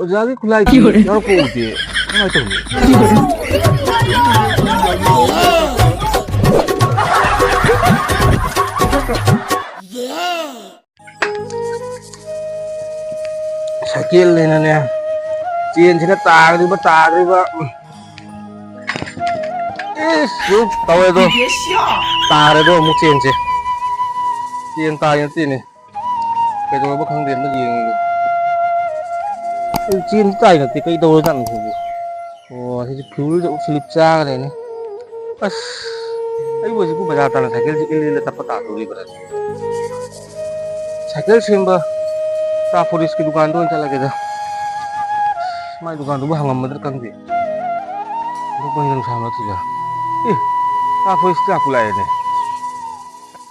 어자기 굴라이기 여러 거 오지. 하나 더. Sakit lên nè. Chiên thì nó tà đi ba. Isu, tahu itu. Tà đấy đâu, một chiên chứ. Chiên tà như thế này. Cái đó bất khẳng định nó gì. Chiên tay là thì cái đồ dặn của. Ồ, thì cứu được slip ra này này. Ấy vừa cũng bây giờ ta là cycle chỉ lên là tập tà rồi đi bây giờ. Cycle xem ba. Ta police की दुकान तो चला गया था मैं दुकान तो हंगाम मदर कर दी तो कोई सामने थी जा ta police क्या पुलाए ने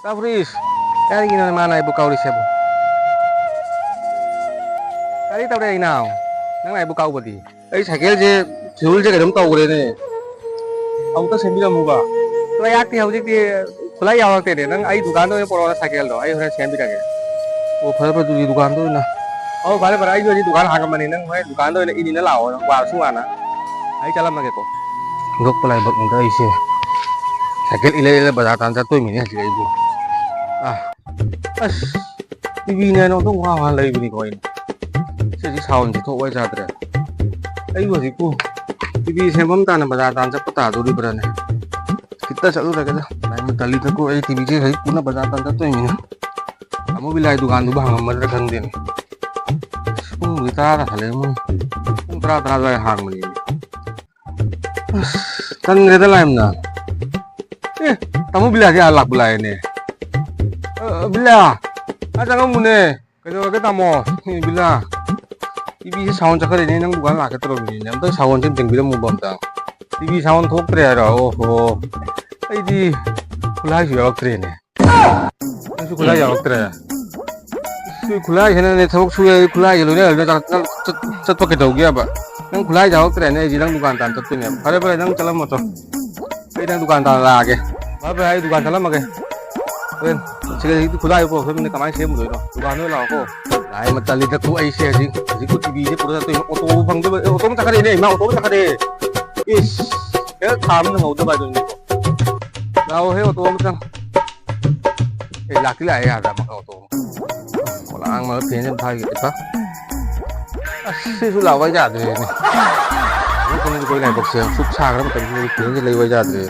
ta police cari gini mana ibu kau di siapa cari tahu deh nào nang ibu kau berarti cycle je fuel je cái đống tàu rồi này ông ta xem video mua तो यार ती हौजी ती खुला याव ते रे नंग आई दुकान तो पड़वा साइकिल दो आई होरे सेम भी कागे वो फर पर तुझी दुकान तो ना ओ बारे बारे आई जो दुकान हांग मनी नंग मैं दुकान तो इनी ना लाओ वा सुआ ना आई चला मगे को गक पलाई बक नंग आई से साइकिल इले इले बाजार तान जा तोय मिने हजी इबु अस टीवी ने नो तो वा वा लई बिनी कोइन से जी साउंड जी तो वाई जादरे आई वो जी को टीवी से बम तान बाजार तान जा पता दोरी बरने kita selalu dah kata, lain tali tu aku TV je, hari pun baca tanda tu ini. Kamu bila dukaan tu bahang mereka kandin. Kita dah halemu, terang hang meni. Kan kita lain na. Kamu bila dia alak bila ini. Bila, ada kamu ni. Kerja kita mau bila. TV se sound cakap ini nang dukaan lak terus ini. Nanti sound je tinggal mu bantang. TV sound thok terera, oh. Ini kulai juga keren ya. Itu kulai juga keren. Itu kulai ini nih sabuk suai kulai jalu nih, ada cat pakai tahu dia apa? Nang kulai juga keren ya, jilang dukaan tanpa tuh nih. Pada nang calam motor. Ini nang dukaan tanpa lagi. Apa ya dukaan calam lagi? Keren. Sekarang itu kulai apa? Sebenarnya kamai sih mulu itu. Dukaan itu lah kok. Lain macam lihat tuh IC sih. Jadi TV je pura tuh auto bang tu, auto macam kali ini, mau auto macam kali. Is, ya kamu nang auto baju ni. Đâu hết ô tô mất thì là cái lại ra bằng ô tô còn là ăn mà phía trên thay cái bác xí số nào vay giả rồi này cái này bọc xèo xúc xa lắm cần phía trên lấy vay giả rồi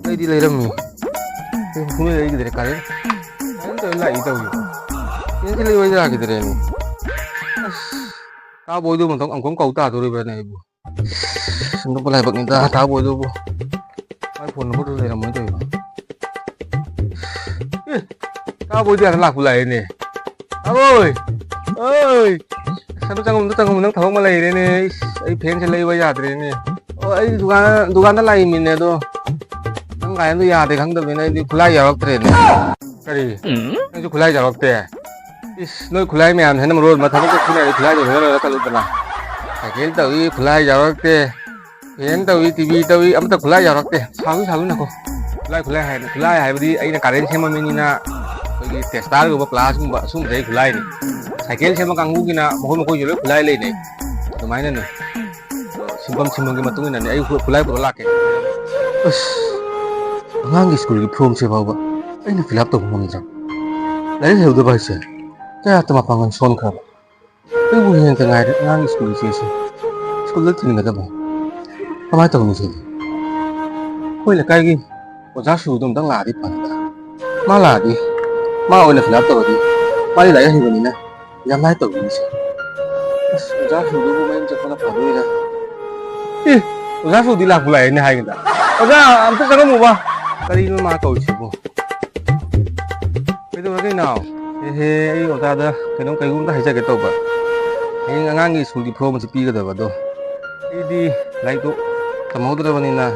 đây đi lấy đâu mình không biết lấy cái gì cả đấy tôi lại đâu vậy cái lấy vay giả cái gì này tao bồi đâu mà thằng ông cũng cầu ta rồi bên này nó có lại bậc người ta tao bồi đâu iPhone nó đây là mới rồi tao bây giờ nó lạc lại nè tao ơi sao nó chẳng nó thấu mà lấy đây nè ấy phèn sẽ lấy bây giờ đây nè ấy dugaan nó lấy mình nè đó thằng gái nó giờ thì khẳng định này đi khulai giờ đây nè cái gì nó chú khulai giờ đây nó khulai mày ăn hay nó rồi mà thằng cái này khulai rồi nó cái lúc nào phải cái tới khulai giờ đây Yang tahu TV tahu, am tak kulai jarak teh, salu nak ko. Kulai hai beri, aina karen sama menina, bagi testar ko kelas ko, sum dari kulai ni. Cycle sama kanggu kina, mohon jual kulai leh ni. Lumayan ni. Simpang ke matungin ni, ayu kulai berolak ke. Ngang school ki form se bawa, aina fill up tu mohon jam. Lain saya udah baca, kaya tema pangan son kerap. Ibu yang tengah ngang school si, school tu ni kata bah. Kamai tahu ni sih. Kau ini kayak gini, orang suruh dong tang lari pandang, malah di, mau ini film tahu di, malah lagi hidup ni na, yang lain tahu ni sih. Orang suruh dong main cakap apa dulu ya? Orang suruh di lah pulai ini hai kita. Orang, ambil jangan mubah. Kali ini mah tahu sih bu. Itu lagi now. Orang ada, kadang kayu kita hanya kita ubah. Ini ngangi suruh di pro masih tiga dah bado. Ini lagi tu. Tama udah bani na,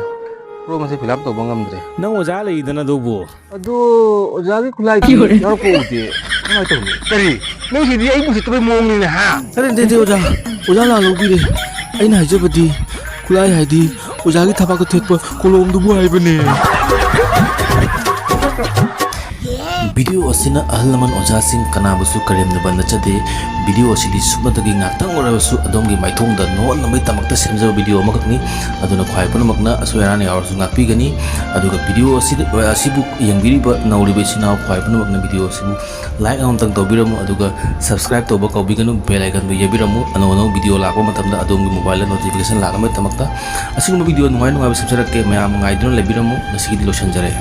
pro masih film tuh bangam deh. Nang oja lagi dana dobo. Aduh, oja lagi kulai tu, jangan kau uji. Kamai tahu ni. Tadi, nang si dia ibu si tu mau ni ha. Tadi oja lah logi deh. Aina aja badi, kulai hadi, oja lagi tapak ketet pa, kolom dobo ay bani. Video asina ahal laman ojasing kanabusu karemnaba nachade video asidi sumnadagi ngaktang orabasu adomgi maithongda non namai tamakta semjaba video amakni aduna khwai punamakna aswerani awrsu ngakpigani aduga video asibu yangbiriba nauriba sina khwai punamakna video asibu like amtang tawbiramu aduga subscribe tawba kawbiganu bell icon bu yabiramu ano video lakpa matamda adomgi mobile notification lakama tamakta asiguma video nungai nungai samsarakke mayam ngai dino lebiramu nasigi losanjare.